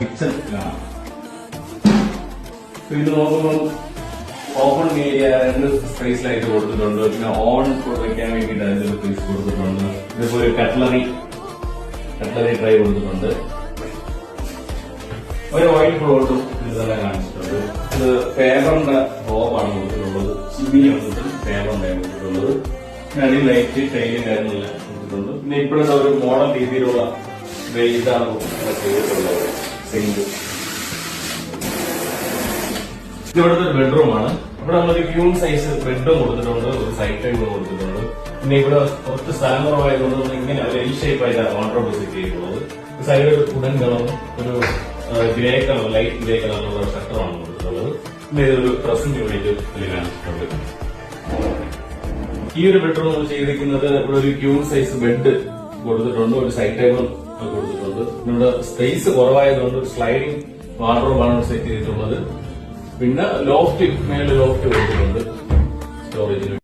Kitchen കാണാം. ഇത് നോക്കുമ്പോൾ ഓപ്പൺ ഏരിയ രണ്ട് സ്പേസിലായിട്ട് കൊടുത്തിട്ടുണ്ട്. പിന്നെ ഓൺ വെക്കാൻ വേണ്ടിയിട്ട് അതിന്റെ സ്പേസ് കൊടുത്തിട്ടുണ്ട്. ഇതുപോലെ കട്ട്ലറി ട്രൈ കൊടുത്തിട്ടുണ്ട്. ഒരു ഓയിൽ ഫ്ലോട്ടും ഇതെല്ലാം കാണിച്ചിട്ടുണ്ട്. ഇത് പേപ്പറിന്റെ റോബാണ് കൊടുത്തിട്ടുള്ളത്. ചിമ്മിനി വന്നിട്ട് പേപ്പറിന്റെ കൊടുത്തിട്ടുള്ളത്. അടി ലൈറ്റ് ടൈലും കാര്യങ്ങളെല്ലാം കൊടുത്തിട്ടുണ്ട്. പിന്നെ ഇപ്പോഴത്തെ ഒരു മോഡൽ രീതിയിലുള്ള ഇതാണ് ചെയ്തിട്ടുള്ളത്. സിങ്ക് ഇവിടുത്തെ ഒരു ബെഡ്റൂമാണ്. ഇവിടെ നമ്മളൊരു ക്യൂൺ സൈസ് ബെഡും കൊടുത്തിട്ടുണ്ട്. ഒരു സൈഡ് ടേബിളും കൊടുത്തിട്ടുണ്ട്. പിന്നെ ഇവിടെ കുറച്ച് സ്ഥലം കുറവായതുകൊണ്ട് നമ്മൾ ഇങ്ങനെ ഒരു എൽ ഷേപ്പ് ആയിട്ടാണ് വാർഡ്രോബ് സെറ്റ് ചെയ്തിട്ടുള്ളത്. സൈഡ് ഉടൻ കളറും ഒരു ഗ്രേ കളർ ലൈറ്റ് ഗ്രേ കളറിലുള്ള ഷട്ടറാണ് കൊടുത്തിട്ടുള്ളത്. പിന്നെ ഇതൊരു ഡ്രസ്സിംഗ് യൂണിറ്റ് ഇതിൽ കാണിച്ചിട്ടുണ്ട്. ഈ ഒരു ബെഡ്റൂം നമ്മൾ ചെയ്തിരിക്കുന്നത് ഇവിടെ ഒരു ക്യൂൺ സൈസ് ബെഡ് കൊടുത്തിട്ടുണ്ട്. ഒരു സൈഡ് ടേബിൾ കൊടുത്തിട്ടുണ്ട്. ഇവിടെ സ്പേസ് കുറവായതുകൊണ്ട് ഒരു സ്ലൈഡിംഗ് വാർഡ്രോബാണ് സെറ്റ് ചെയ്തിട്ടുള്ളത്. പിന്നെ ലോഫ്റ്റ് മേലെ ലോഫ്റ്റ് കൊടുത്തിട്ടുണ്ട് സ്റ്റോറേജിന്.